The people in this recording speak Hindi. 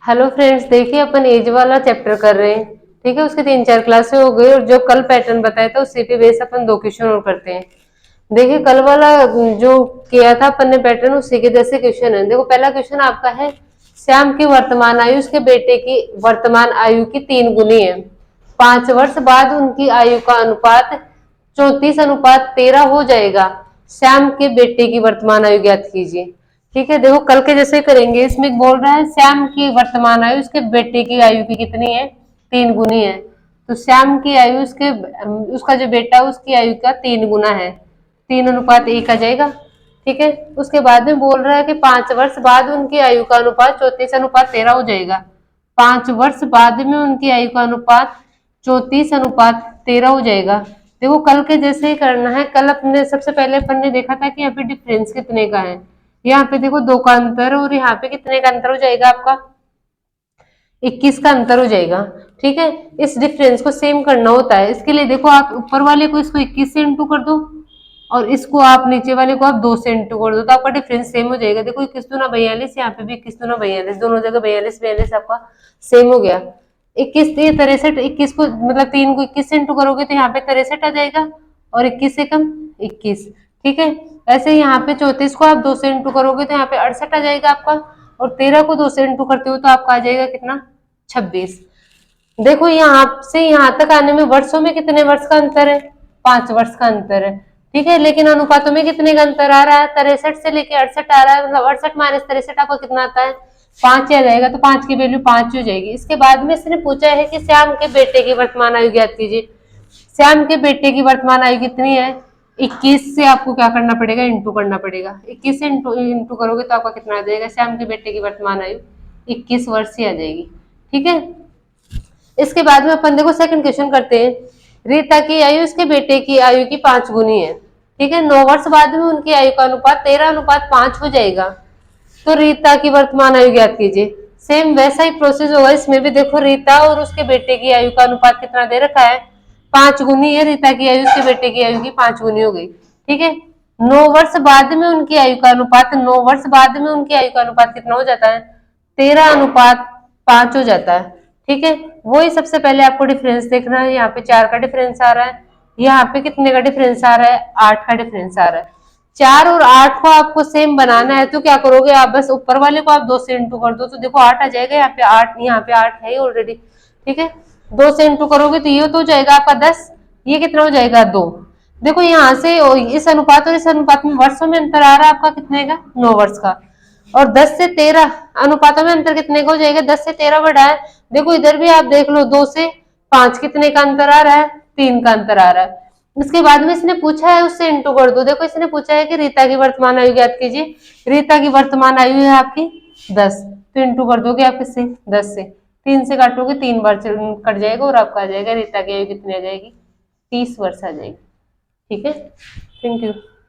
हेलो फ्रेंड्स, देखिए अपन एज वाला चैप्टर कर रहे हैं। ठीक है, उसके 3-4 क्लासें हो गई और जो कल पैटर्न बताया था उसी पे बेस अपन 2 क्वेश्चन और करते हैं। देखिए कल वाला जो किया था अपन ने पैटर्न, उसी के जैसे क्वेश्चन है। देखो पहला क्वेश्चन आपका है, श्याम की वर्तमान आयु उसके बेटे की वर्तमान आयु की 3 गुनी है। 5 वर्ष बाद उनकी आयु का अनुपात 34:13 हो जाएगा। श्याम के बेटे की वर्तमान आयु ज्ञात कीजिए। ठीक है, देखो कल के जैसे करेंगे। इसमें बोल रहा है श्याम की वर्तमान आयु उसके बेटे की आयु की कितनी है, 3 गुनी है। तो श्याम की आयु उसके उसका जो बेटा उसकी आयु का 3 गुना है, 3:1 आ जाएगा। ठीक है, उसके बाद में बोल रहा है कि 5 वर्ष बाद उनकी आयु का अनुपात 34:13 हो जाएगा। 5 वर्ष बाद में उनकी आयु का अनुपात 34:13 हो जाएगा। देखो कल के जैसे ही करना है। कल अपने सबसे पहले अपन ने देखा था कि यहाँ पे डिफरेंस कितने का है। यहाँ पे देखो 2 का अंतर, और यहाँ पे कितने का अंतर हो जाएगा आपका, 21 का अंतर हो जाएगा। ठीक है, इस डिफरेंस को सेम करना होता है। इसके लिए देखो आप ऊपर वाले को इसको 21 से इंटू कर दो, और इसको आप नीचे वाले को आप 2 से इंटू कर दो, तो आपका डिफरेंस सेम हो जाएगा। देखो 21 दूना 42, यहाँ पे भी 21 दूना 42, दोनों जगह 42 42 आपका सेम हो गया। 21 63, 21 को मतलब 3 को 21 से इंटू करोगे तो यहाँ पे 63 आ जाएगा, और 21 से कम 21। ठीक है, ऐसे यहाँ पे 34 को आप 2 से इंटू करोगे तो यहाँ पे 68 आ जाएगा आपका, और 13 को 2 से इंटू करते हो तो आपका आ जाएगा कितना, 26। देखो यहाँ से यहाँ तक आने में वर्षों में कितने वर्ष का अंतर है, 5 वर्ष का अंतर है। ठीक है, लेकिन अनुपातों में कितने का अंतर आ रहा है, 63 से लेके 68 आ रहा है। मतलब 68 माइनस 63 आपको कितना आता है, 5 ही आ जाएगा। तो 5 की वैल्यू 5 हो जाएगी। इसके बाद में इसने पूछा है कि श्याम के बेटे की वर्तमान आयु ज्ञात कीजिए। श्याम के बेटे की वर्तमान आयु कितनी है, 21 से आपको क्या करना पड़ेगा, इंटू करना पड़ेगा। 21 से इंटू करोगे तो आपका कितना आ जाएगा, श्याम के बेटे की वर्तमान आयु 21 वर्ष ही आ जाएगी। ठीक है, इसके बाद में अपन देखो सेकंड क्वेश्चन करते हैं। रीता की आयु उसके बेटे की आयु की 5 गुनी है। ठीक है, 9 वर्ष बाद में उनकी आयु का अनुपात 13:5 हो जाएगा। तो रीता की वर्तमान आयु ज्ञात कीजिए। सेम वैसा ही प्रोसेस होगा इसमें भी। देखो रीता और उसके बेटे की आयु का अनुपात कितना दे रखा है, 5 गुनी है। रीता की आयु उसके बेटे की आयु की 5 गुनी हो गई। ठीक है, 9 वर्ष बाद में उनकी आयु का अनुपात, 9 वर्ष बाद में उनकी आयु का अनुपात कितना हो जाता है, 13:5 हो जाता है। ठीक है, वही सबसे पहले आपको डिफरेंस देखना है। यहाँ पे 4 का डिफरेंस आ रहा है, यहाँ पे कितने का डिफरेंस आ रहा है, 8 का डिफरेंस आ रहा है। 4 और 8 को आपको सेम बनाना है तो क्या करोगे आप, बस ऊपर वाले को आप 2 से इंटू कर दो तो देखो 8 आ जाएगा। यहाँ पे 8, यहाँ पे 8 है ऑलरेडी। ठीक है, 2 से इंटू करोगे तो ये तो हो जाएगा आपका 10, ये कितना हो जाएगा 2। देखो यहाँ से इस अनुपात और इस अनुपात में वर्षों में अंतर आ रहा है आपका कितने का, 9 वर्ष का। और 10 से 13 अनुपातों में अंतर कितने का हो जाएगा, 10 से 13 बढ़ा है। देखो इधर भी आप देख लो, 2 से 5 कितने का अंतर आ रहा है, 3 का अंतर आ रहा है। इसके बाद में इसने पूछा है उससे इंटू कर दो। देखो इसने पूछा है कि रीता की वर्तमान आयु ज्ञात कीजिए। रीता की वर्तमान आयु है आपकी 10, तो इंटू कर दोगे आप इससे 10 से, 3 से काटोगे 3 बार कट जाएगा, और आपका आ जाएगा रीता की आयु कितनी आ जाएगी, 30 वर्ष आ जाएगी। ठीक है, थैंक यू।